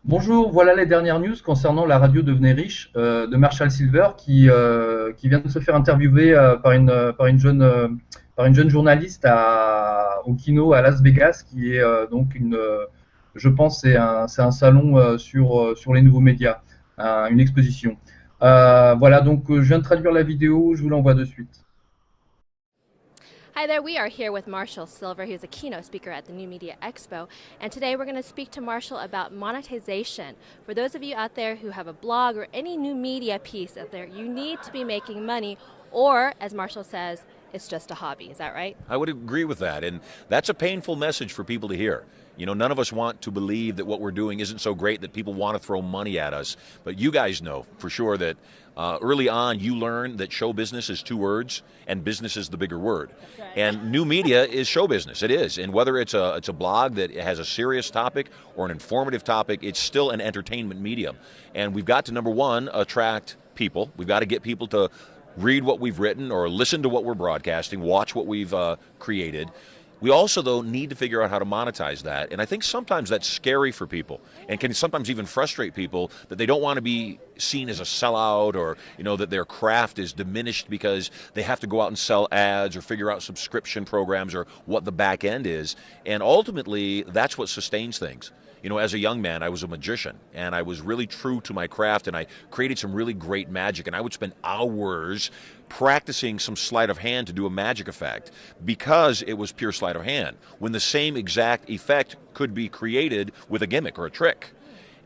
Bonjour, voilà les dernières news concernant la radio Devenez Riche de Marshall Silver qui vient de se faire interviewer par une jeune journaliste au Kino à Las Vegas qui est je pense c'est un salon sur les nouveaux médias, une exposition. Voilà donc je viens de traduire la vidéo, je vous l'envoie de suite. Hi there, we are here with Marshall Silver. He's a keynote speaker at the New Media Expo. And today we're going to speak to Marshall about monetization. For those of you out there who have a blog or any new media piece out there, you need to be making money, or, as Marshall says, it's just a hobby. Is that right? I would agree with that, and that's a painful message for people to hear. You know, none of us want to believe that what we're doing isn't so great that people want to throw money at us. But you guys know for sure that early on you learn that show business is two words and business is the bigger word. Right. And new media is show business. It is. And whether it's a blog that has a serious topic or an informative topic, it's still an entertainment medium. And we've got to, number one, attract people. We've got to get people to read what we've written or listen to what we're broadcasting, watch what we've created. We also, though, need to figure out how to monetize that. And I think sometimes that's scary for people and can sometimes even frustrate people that they don't want to be seen as a sellout or, you know, that their craft is diminished because they have to go out and sell ads or figure out subscription programs or what the back end is. And ultimately, that's what sustains things. You know, as a young man, I was a magician, and I was really true to my craft, and I created some really great magic, and I would spend hours practicing some sleight of hand to do a magic effect because it was pure sleight of hand, when the same exact effect could be created with a gimmick or a trick.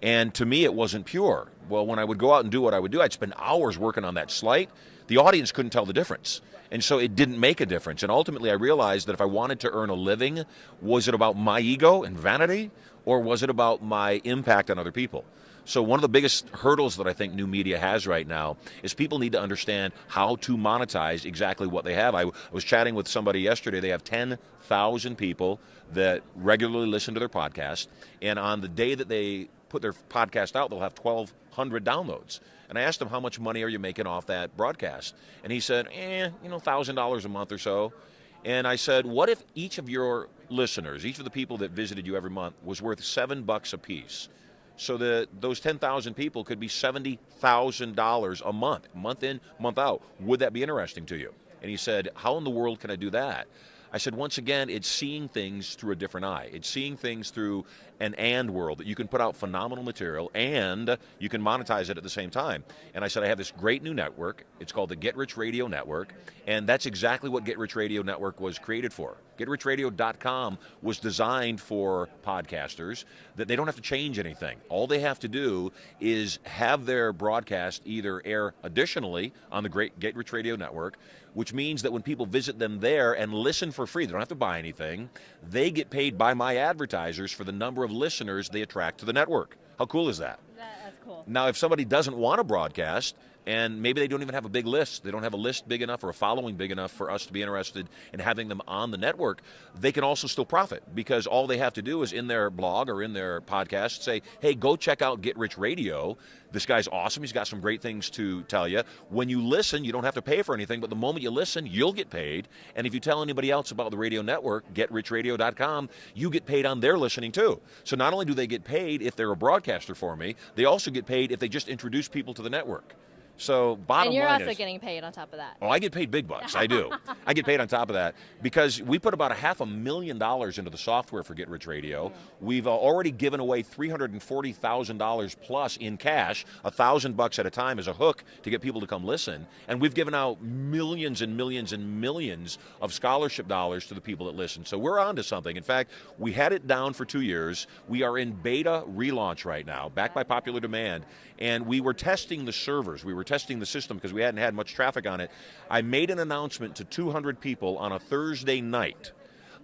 And to me, it wasn't pure. Well, when I would go out and do what I would do, I'd spend hours working on that sleight. The audience couldn't tell the difference. And so it didn't make a difference. And ultimately, I realized that if I wanted to earn a living, was it about my ego and vanity, or was it about my impact on other people? So one of the biggest hurdles that I think new media has right now is people need to understand how to monetize exactly what they have. I was chatting with somebody yesterday. They have 10,000 people that regularly listen to their podcast. And on the day that they put their podcast out, they'll have 1,200 downloads. And I asked him, how much money are you making off that broadcast? And he said, $1,000 a month or so. And I said, what if each of your listeners, each of the people that visited you every month, was worth $7 a piece? So that those 10,000 people could be $70,000 a month in, month out. Would that be interesting to you? And he said, how in the world can I do that? I said, once again, it's seeing things through a different eye. It's seeing things through an and world, that you can put out phenomenal material and you can monetize it at the same time. And I said, I have this great new network. It's called the Get Rich Radio Network. And that's exactly what Get Rich Radio Network was created for. GetRichRadio.com was designed for podcasters that they don't have to change anything. All they have to do is have their broadcast either air additionally on the great Get Rich Radio Network, which means that when people visit them there and listen for free, they don't have to buy anything, they get paid by my advertisers for the number of listeners they attract to the network. How cool is that? That's cool. Now, if somebody doesn't want to broadcast, and maybe they don't even have a big list, they don't have a list big enough or a following big enough for us to be interested in having them on the network, they can also still profit because all they have to do is in their blog or in their podcast say, hey, go check out Get Rich Radio. This guy's awesome. He's got some great things to tell you. When you listen, you don't have to pay for anything, but the moment you listen, you'll get paid. And if you tell anybody else about the radio network, GetRichRadio.com, you get paid on their listening too. So not only do they get paid if they're a broadcaster for me, they also get paid if they just introduce people to the network. So bottom And you're line also is, getting paid on top of that. oh, I get paid big bucks. I do. I get paid on top of that because we put about $500,000 into the software for Get Rich Radio. We've already given away $340,000 plus in cash, $1,000 at a time as a hook to get people to come listen. And we've given out millions and millions and millions of scholarship dollars to the people that listen. So we're on to something. In fact, we had it down for 2 years. We are in beta relaunch right now, backed by popular demand. And we were testing the servers. We were testing the system because we hadn't had much traffic on it. I made an announcement to 200 people on a Thursday night.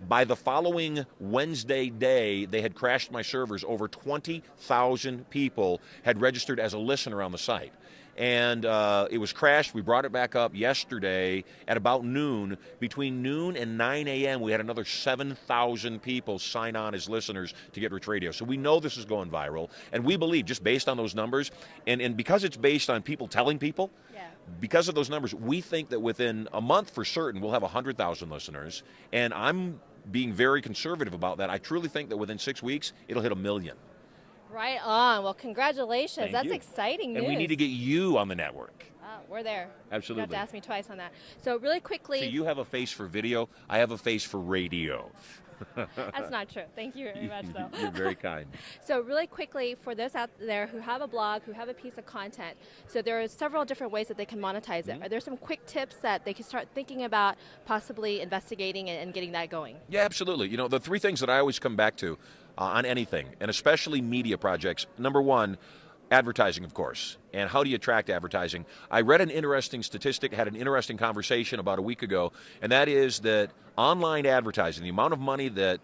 By the following Wednesday day, they had crashed my servers. Over 20,000 people had registered as a listener on the site. And it was crashed. We brought it back up yesterday at about noon. Between noon and 9 a.m., we had another 7,000 people sign on as listeners to Get Rich Radio. So we know this is going viral. And we believe, just based on those numbers, and because it's based on people telling people, because of those numbers, we think that within a month for certain, we'll have 100,000 listeners. And I'm being very conservative about that. I truly think that within 6 weeks, it'll hit 1 million. Right on. Well, congratulations. Thank That's you. exciting news. And we need to get you on the network. We're there. Absolutely. You have to ask me twice on that. So really quickly. So you have a face for video. I have a face for radio. That's not true. Thank you very much, though. You're very kind. So really quickly, for those out there who have a blog, who have a piece of content, so there are several different ways that they can monetize it. Are there some quick tips that they can start thinking about possibly investigating and getting that going? Yeah, absolutely. You know, the three things that I always come back to on anything, and especially media projects, number one, advertising, of course. And how do you attract advertising? I read an interesting statistic, had an interesting conversation about a week ago, and that is that online advertising, the amount of money that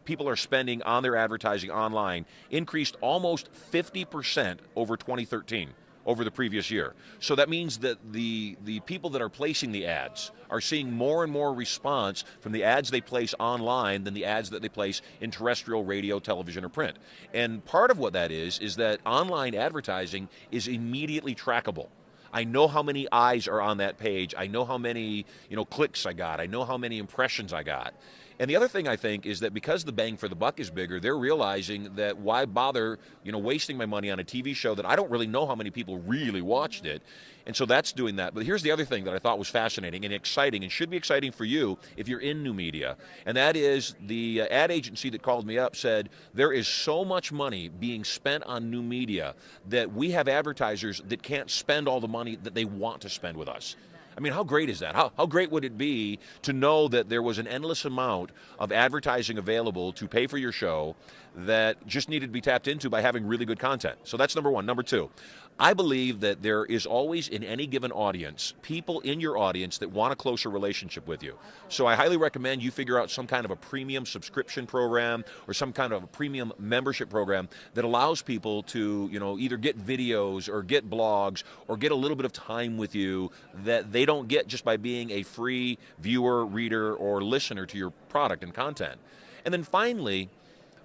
people are spending on their advertising online, increased almost 50% over 2013. Over the previous year. So that means that the people that are placing the ads are seeing more and more response from the ads they place online than the ads that they place in terrestrial radio, television, or print. And part of what that is that online advertising is immediately trackable. I know how many eyes are on that page. I know how many clicks I got. I know how many impressions I got. And the other thing I think is that because the bang for the buck is bigger, they're realizing that why bother, wasting my money on a TV show that I don't really know how many people really watched it. And so that's doing that. But here's the other thing that I thought was fascinating and exciting, and should be exciting for you if you're in new media. And that is the ad agency that called me up said there is so much money being spent on new media that we have advertisers that can't spend all the money that they want to spend with us. I mean, how great is that? How great would it be to know that there was an endless amount of advertising available to pay for your show that just needed to be tapped into by having really good content? So that's number one. Number two, I believe that there is always in any given audience, people in your audience that want a closer relationship with you. So I highly recommend you figure out some kind of a premium subscription program or some kind of a premium membership program that allows people to, either get videos or get blogs or get a little bit of time with you that they don't get just by being a free viewer, reader, or listener to your product and content. And then finally,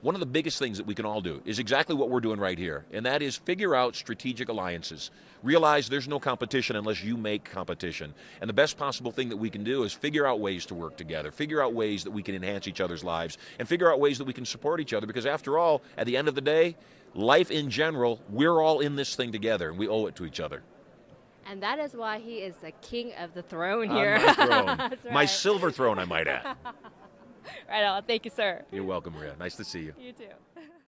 one of the biggest things that we can all do is exactly what we're doing right here, and that is figure out strategic alliances. Realize there's no competition unless you make competition. And the best possible thing that we can do is figure out ways to work together, figure out ways that we can enhance each other's lives, and figure out ways that we can support each other, because after all, at the end of the day, life in general, we're all in this thing together, and we owe it to each other. And that is why he is the king of the throne here. My throne. Right. My silver throne, I might add. Right on. Thank you, sir. You're welcome, Maria. Nice to see you. You too.